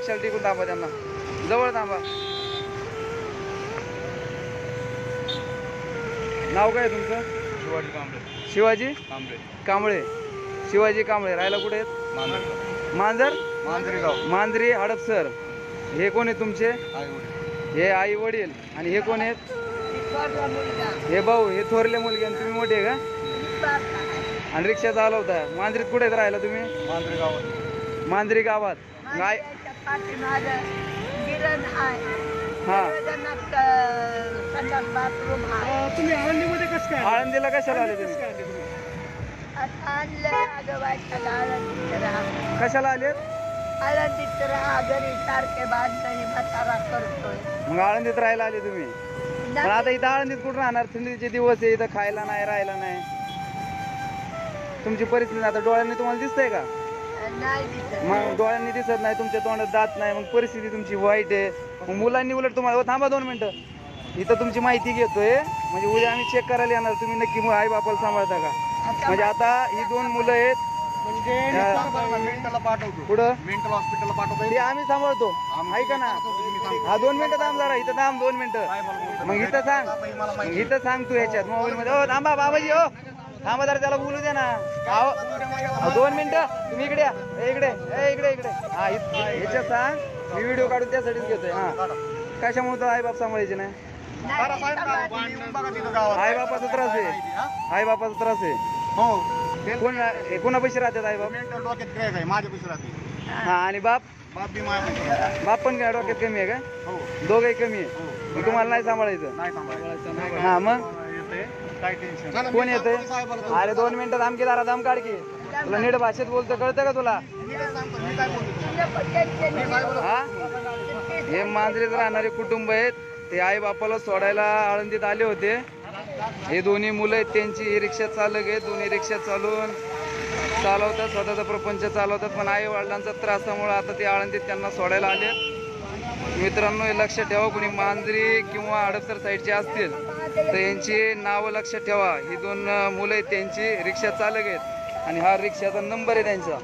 रिक्षाला टिकून थांबा, त्यांना जवळ थांबा. नाव काय तुमचं? शिवाजी कांबळे. शिवाजी कांबळे. कांबळे. शिवाजी कांबळे. राहायला कुठे आहेत? मांजर. मांजरी हडपसर. हे कोण आहेत तुमचे? हे आई वडील. आणि हे कोण आहेत? हे भाऊ. हे थोरले मुलगे. आणि तुम्ही मोठे का? आणि रिक्षा चालवता. मांजरीत कुठे राहायला तुम्ही? मांजरी गावात. गाय. हा. तुम्ही आळंदीमध्ये कसं काय? आळंदीला कशाला आले तुम्ही? कशाला आले? आळंदीत राहा, घरी सारखे बांधणी म्हातारा करतोय. मग आळंदीत राहायला आले तुम्ही? पण आता इथं आळंदीत कुठं राहणार? थंडीचे दिवस आहे, इथं खायला नाही, राहायला नाही. तुमची परिस्थिती आता डोळ्यांनी तुम्हाला दिसतंय का? नाही दिसत. मग डोळ्यांनी दिसत नाही, तुमच्या तोंडात दात नाही, मग परिस्थिती तुमची वाईट आहे. मग मुलांनी उलट तुम्हाला, हो थांबा 2 मिनिटं, इथं तुमची माहिती घेतोय. म्हणजे उद्या आम्ही चेक करायला येणार, तुम्ही नक्की आई बापाला सांभाळता का? म्हणजे आता ही 2 मुलं आहेत, मेंटलला पाठवतो. पुढं मेंटल हॉस्पिटलला पाठवतो. ते आम्ही सांभाळतो. ऐका ना, हा 2 मिनिटं थांब जरा, इथं थांब 2 मिनिटं. मग इथं सांग, मग इथं सांग तू ह्याच्यात मोबाईल मध्ये. हो थांबा बाबाजी, हो थांबा जरा, त्याला बोलू दे ना. 2 मिनिटं. तुम्ही इकडे या. इकडे इकडे. हा ह्याच्यात सांग, मी व्हिडिओ काढून त्यासाठीच घेतोय. हा कशामुळे तर आई बाप सांभाळायचे नाही? आई बापाचा त्रास आहे. आई बापाचा त्रास आहे. हो. कोण कोणा पैसे राहतात आई बाप? मेंटल डोक्यात क्रॅक आहे, माझ्या पैसे राहते. हा. आणि बाप? बाप बी माझ्या. बाप पण काय डोक्यात कमी आहे का? हो. दोघंही कमी आहे. मग तुम्हाला नाही सांभाळायचं? नाही सांभाळायचं. हा. मग काय टेन्शन. कोण येतंय? अरे 2 मिनिटं थांब की, जरा दम काढ की. तुला नीट भाषेत बोलतं कळतं का तुला? हा. हे मांजरीत राहणारे कुटुंब आहेत. ते आई बापाला सोडायला आळंदीत आले होते. हे दोन्ही मुलं आहेत त्यांची. ही रिक्षा चालक आहेत. दोन्ही रिक्षा चालवतात, स्वतःचा प्रपंच चालवतात. पण आई वडिलांचा त्रासामुळे आता ते आळंदीत त्यांना सोडायला आले. मित्रांनो, हे लक्षात ठेवा, कोणी मांजरी किंवा हडपसर साईडचे असतील तर यांची नावं लक्षात ठेवा. ही 2 मुलं आहेत त्यांची, रिक्षा चालक आहेत. आणि हा रिक्षाचा नंबर आहे त्यांचा.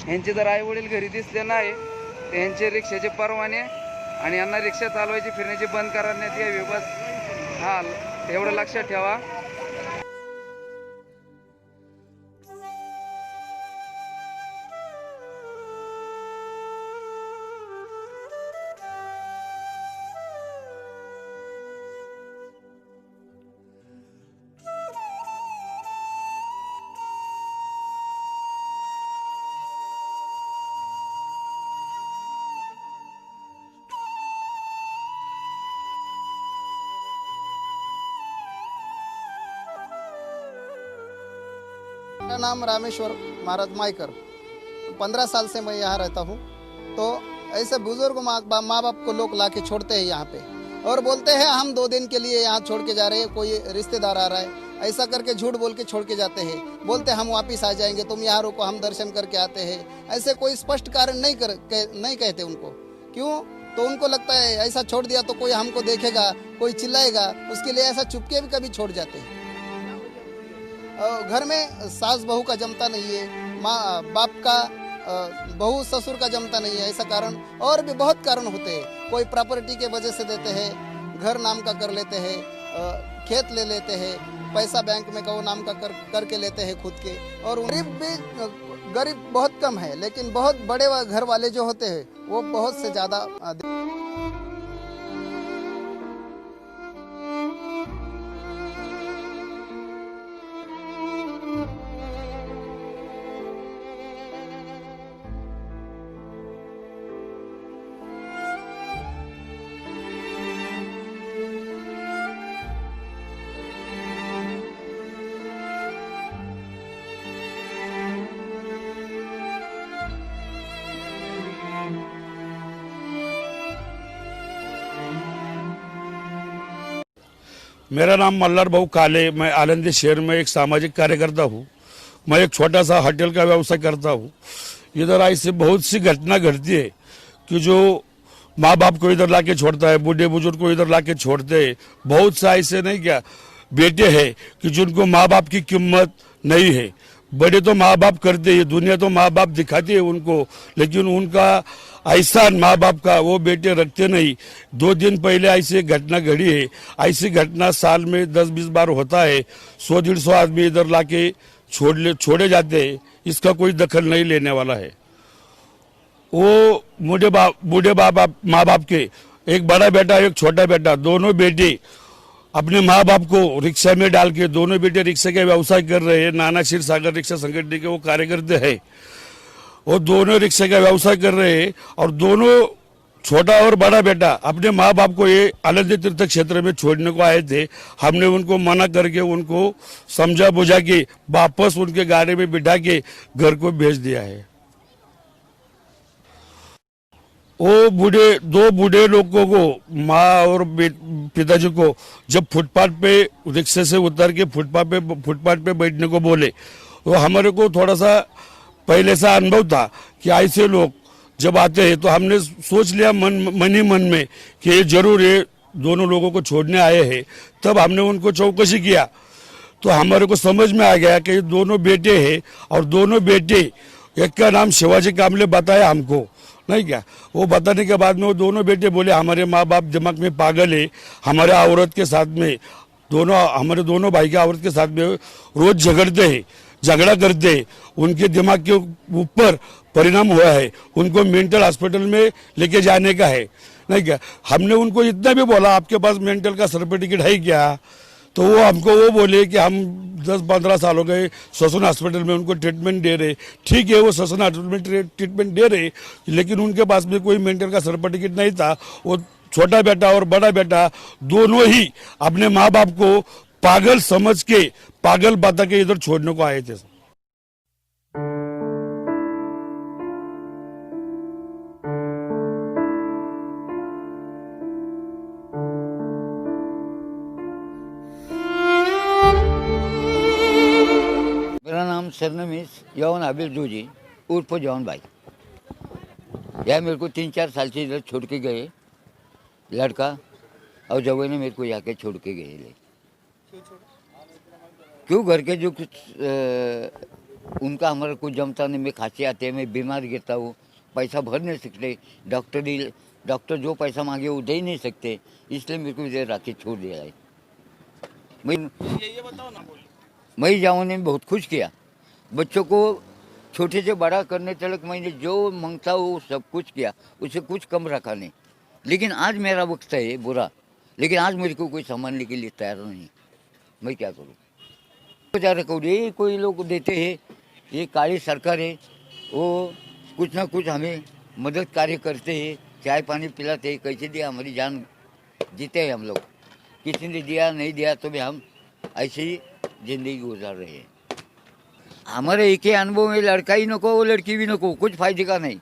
यांचे जर आई वडील घरी दिसले नाही तर यांचे रिक्षाचे परवाने आणि यांना रिक्षा चालवायची, फिरण्याची बंद करण्यात यावी. बस हा एवढं लक्षात ठेवा. मेरा नाम रामेश्वर महाराज मायकर। 15 साल से मैं यहाँ रहता हूँ। तो ऐसे बुजुर्ग माँ बाप को लोग लाके छोड़ते हैं यहाँ पे और बोलते हैं हम 2 दिन के लिए यहाँ छोड़ के जा रहे हैं, कोई रिश्तेदार आ रहा है, ऐसा करके झूठ बोल के छोड़ के जाते हैं। बोलते हम वापस आ जाएंगे, तुम यहाँ रुको, हम दर्शन करके आते हैं। ऐसे कोई स्पष्ट कारण नहीं कहते उनको। क्यों? तो उनको लगता है ऐसा छोड़ दिया तो कोई हमको देखेगा, कोई चिल्लाएगा, उसके लिए ऐसा चुपके भी कभी छोड़ जाते हैं। घर में सास बहू का जमता नहीं है, माँ बाप का बहू ससुर का जमता नहीं है, ऐसा कारण और भी बहुत कारण होते हैं। कोई प्रॉपर्टी के वजह से देते हैं, घर नाम का कर लेते हैं, खेत ले लेते हैं, पैसा बैंक में कहो नाम का करके लेते हैं खुद के। और गरीब बहुत कम है, लेकिन बहुत बड़े घर वाले जो होते हैं वो बहुत से ज़्यादा। मेरा नाम मल्हार भाऊ काले, मैं आलंदी शहर में एक सामाजिक कार्यकर्ता हूँ। मैं एक छोटा सा होटल का व्यवसाय करता हूँ। इधर ऐसे बहुत सी घटना घटती है कि जो माँ बाप को इधर लाके छोड़ता है, बूढ़े बुजुर्ग को इधर लाके छोड़ते हैं। बहुत सा ऐसे नहीं क्या बेटे हैं कि जिनको माँ बाप की कीमत नहीं है, बड़े तो माँ बाप करते हैं, दुनिया तो माँ बाप दिखाती है उनको, लेकिन उनका एहसान माँ बाप का वो बेटे रखते नहीं। 2 दिन पहले ऐसी घटना घड़ी है। ऐसी घटना साल में 10-20 बार होता है। 100-150 आदमी इधर लाके छोड़े जाते हैं, इसका कोई दखल नहीं लेने वाला है। वो बूढ़े माँ बाप के एक बड़ा बेटा एक छोटा बेटा, दोनों बेटे अपने माँ बाप को रिक्शा में डाल के, दोनों बेटे रिक्शा का व्यवसाय कर रहे हैं। नाना क्षीर सागर रिक्शा संगठन के वो कार्यकर्ता है। वो दोनों रिक्शा का व्यवसाय कर रहे हैं और दोनों छोटा और बड़ा बेटा अपने माँ बाप को ये आनंद तीर्थ क्षेत्र में छोड़ने को आए थे। हमने उनको मना करके उनको समझा बुझा के वापस उनके गाड़ी में बिठा के घर को भेज दिया है। वो 2 बूढ़े लोगों को, माँ और पिताजी को, जब फुटपाथ पे रिक्शे से उतर के फुटपाथ पे बैठने को बोले, तो हमारे को थोड़ा सा पहले से अनुभव था कि ऐसे लोग जब आते हैं तो हमने सोच लिया मन ही मन में कि ये जरूर ये दोनों लोगों को छोड़ने आए हैं। तब हमने उनको चौकसी किया तो हमारे को समझ में आ गया कि ये दोनों बेटे हैं और दोनों बेटे, एक का नाम शिवाजी कामले बताया हमको, नहीं क्या। वो बताने के बाद में वो दोनों बेटे बोले हमारे माँ बाप दिमाग में पागल है, हमारे औरत के साथ में हमारे दोनों भाई के औरत के साथ में रोज झगड़ते हैं, झगड़ा करते हैं, उनके दिमाग के ऊपर परिणाम हुआ है, उनको मेंटल हॉस्पिटल में लेके जाने का है, नहीं क्या। हमने उनको इतना भी बोला आपके पास मेंटल का सर्टिफिकेट है क्या, तो वो हमको वो बोले कि हम 10-15 साल हो गए श्वसन हॉस्पिटल में उनको ट्रीटमेंट दे रहे। ठीक है, वो श्वसन हॉस्पिटल में ट्रीटमेंट दे रहे, लेकिन उनके पास में कोई मेंटल का सर्टिफिकेट नहीं था। वो छोटा बेटा और बड़ा बेटा दोनों ही अपने माँ बाप को पागल समझ के, पागल बता के इधर छोड़ने को आए थे। मेरा नाम सरनमीस यौन आबिर जूजी उर्फ जौन भाई। यह मेरे को 3-4 साल से इधर छोड़ के गए लड़का, और जवाई ने मेरे को यहाँ के छोड़ के गए। क्यों? घर के जो कुछ उनका हमारा कुछ जमता नहीं। मैं खांसी आते हैं, मैं बीमार गिरता हूँ, पैसा भर नहीं सकते, डॉक्टर जो पैसा मांगे वो दे नहीं सकते, इसलिए मेरे को इधर राखी छोड़ दिया है। मैं जाऊँ ने बहुत खुश किया, बच्चों को छोटे से बड़ा करने तक मैंने जो मांगता वो सब कुछ किया, उसे कुछ कम रखा नहीं। लेकिन आज मेरा वक्त है बुरा, लेकिन आज मेरे को कोई संभालने के लिए तैयार नहीं। मैं क्या करूँ? बेचारे को ये कोई लोग देते हैं, ये काली सरकार है, वो कुछ ना कुछ हमें मदद कार्य करते हैं, चाय पानी पिलाते हैं। कैसे दिया? हमारी जान जीते हैं हम लोग। किसी ने दिया नहीं दिया तो भी हम ऐसे ही जिंदगी गुजार रहे हैं। हमारे एक ही अनुभव में लड़का ही नको वो लड़की भी नको, कुछ फायदे का नहीं।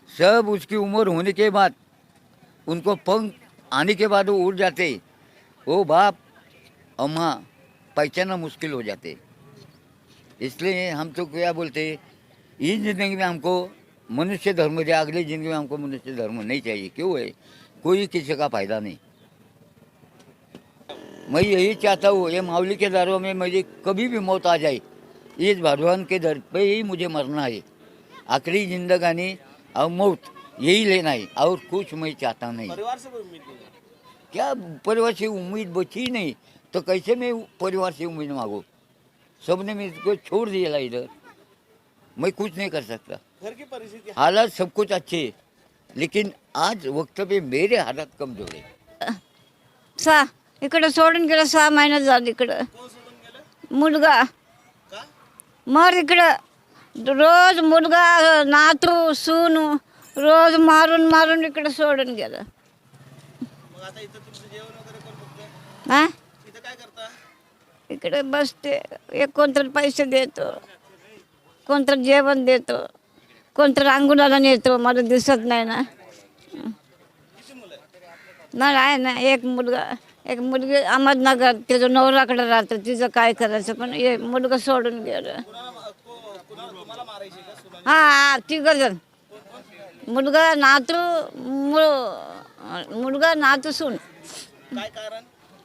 सब उसकी उम्र होने के बाद, उनको पंख आने के बाद वो उड़ जाते, वो बाप और माँ पहचानना मुश्किल हो जाते। इसलिए हम तो क्या बोलते, इस जिंदगी में हमको मनुष्य धर्म दिया, अगली जिंदगी में हमको मनुष्य धर्म नहीं चाहिए। क्यों है? कोई किसी का फायदा नहीं। मैं यही चाहता हूँ, ये मावली के दरों में मुझे कभी भी मौत आ जाए, इस भगवान के दर पे ही मुझे मरना है। आखिरी जिंदगानी और मौत यही लेना है, और कुछ मैं चाहता नहीं। परिवार से कोई उम्मीद नहीं है? क्या परिवार से उम्मीद बची नहीं तो कैसे मैं परिवार से उम्मीद मांगू? सबने मेरे को छोड़ दिया इधर, मैं कुछ नहीं कर सकता। घर की परिस्थिति हालात सब कुछ अच्छे है, लेकिन आज वक्त पे मेरे हालात कमजोर है। इकडे सोडून गेलं 6 महिने झाले इकडं मुलगा मर इकडं रोज मुलगा नातू सून रोज मारून इकडे सोडून गेलं. हा इकडे बसते, एक कोणतरी पैसे देतो, कोणतरी जेवण देतो, कोणतरी अंगुलाला नेतो. मला दिसत नाही ना. मला आहे ना एक मुलगा, एक मुलगी अहमदनगर, तिचं नवराकडे राहतं, तिचं काय करायचं. पण हे मुलगा सोडून गेलं. हा तिघजण, मुलगा नातू मुलगा नातू सून.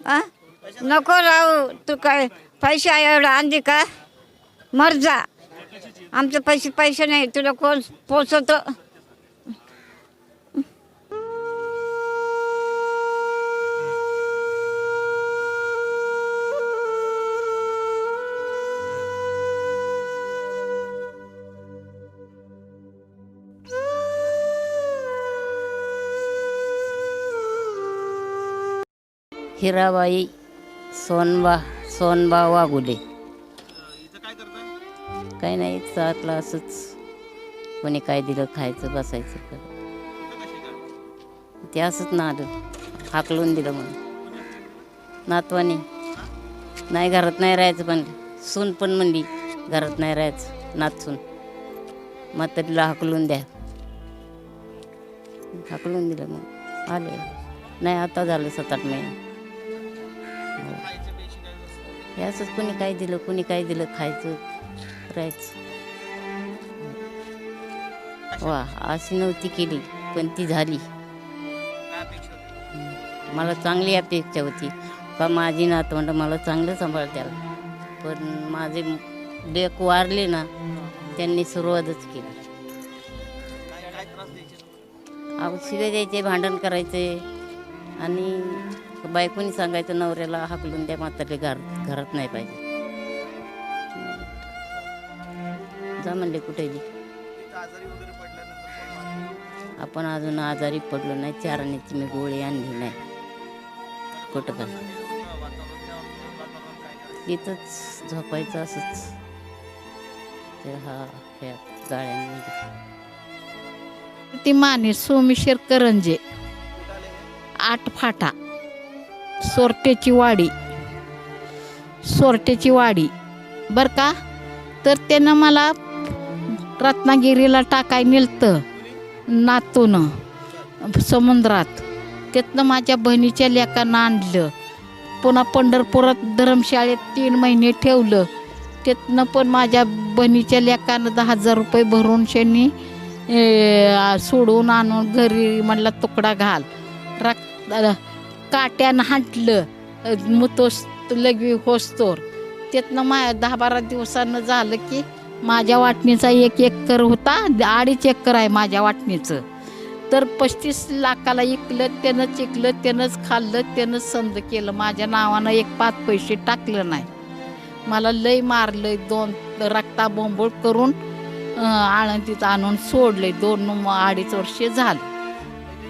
हा नको राहू तू, काय पैसे एवढं आणली का? मर जा, आमचे पैसे नाही, तुला कोण पोचवतो? हिराबाई सोनबा वाघुले. काही नाही, चाटलं असंच, कोणी काय दिलं खायचं बसायचं. ते असंच ना आलं, हाकलून दिलं म्हणून नातवानी. नाही घरात नाही राहायचं, पण सून पण म्हणली घरात नाही राहायचं, नातसून. मग तिला हाकलून द्या, हाकलून दिलं. मग आले. नाही आता झालं 7-8 महिने. हे असंच कोणी काय दिलं, कोणी काय दिलं खायचं राहायचं. वा, अशी नव्हती केली, पण ती झाली. मला चांगली अपेक्षा होती का माझी नातवंड मला चांगलं सांभाळत्याल, पण माझे लेक वारले ना, त्यांनी सुरुवातच केली. अहो, शिव्या द्यायचे, भांडण करायचे, आणि बायकोनी सांगायचं नवऱ्याला हाकलून द्या, म्हातारे घरात नाही पाहिजे. जा म्हणले कुठेही. आपण अजून आजारी पडलो नाही, 4 आण्याची मी गोळी आणली नाही. कुठं का इथंच झोपायचं असंच ते ह्या गाड्यांमध्ये. ती माने सोमेश्वर करंजे, 8 फाटा, सोरट्याची वाडी बर का. तर त्यानं मला रत्नागिरीला टाकाय नेलतं नातून समुद्रात. त्यातनं माझ्या बहिणीच्या लेकानं आणलं. पुन्हा पंढरपुरात धर्मशाळेत 3 महिने ठेवलं. त्यातनं पण माझ्या बहिणीच्या लेकानं 10,000 रुपये भरून त्यांनी सोडून आणून घरी म्हणला तुकडा घाल. काट्यानं हाटलं मुतोस लगवी होस्तोर. त्यातनं 10-12 दिवसानं झालं की माझ्या वाटणीचा 1 एकर होता, 2.5 एकर आहे माझ्या वाटणीचं. तर 35 लाखाला इकलं, त्यानं चिकलं, त्यानंच खाल्लं, त्यानंच समज केलं. माझ्या नावानं 1 5 पैसे टाकलं नाही. मला लय मारलं, 2 रक्ता बोंबोळ करून आळंदीत आणून सोडले. 2-2.5 वर्षे झालं.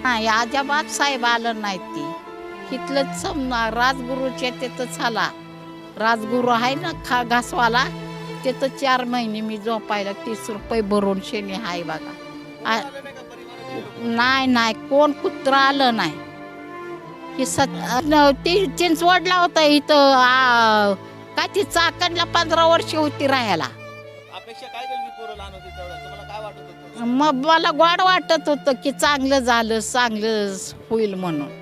नाही, अजाबात साहेब आलं नाही. ती इथलं समजा राजगुरूच्या तिथं झाला. राजगुरू आहे ना घासवाला, तिथं 4 महिने मी झोपायला 30 रुपये भरून शेणी आहे बघा. नाही कोण कुत्रा आलं नाही. ती चिंचवडला होता इथं, काय ती चाकणला 15 वर्ष होती राहायला. अपेक्षा काय केली पोरं लहान होती तेवढ्या, तुम्हाला काय वाटत होतं? मग मला गोड वाटत होतं की चांगलं झालं, चांगलं होईल म्हणून.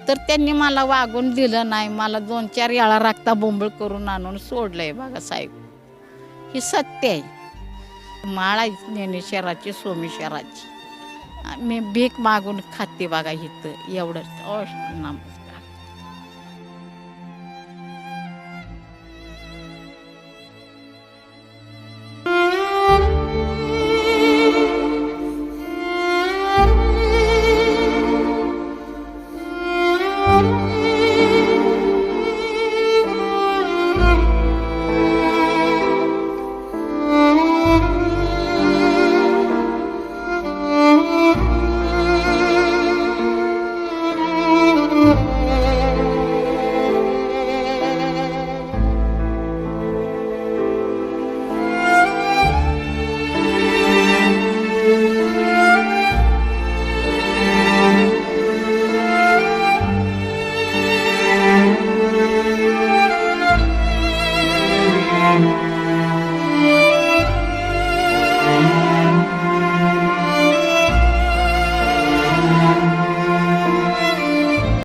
तर त्यांनी मला वागून दिलं नाही. मला 2-4 वेळा रक्ता बोंबळ करून आणून सोडलंय बघा साहेब. ही सत्य आहे. माळा ज्ञानेश्वराची, सोमेश्वराची. मी भीक मागून खाते बघा इथं एवढंच.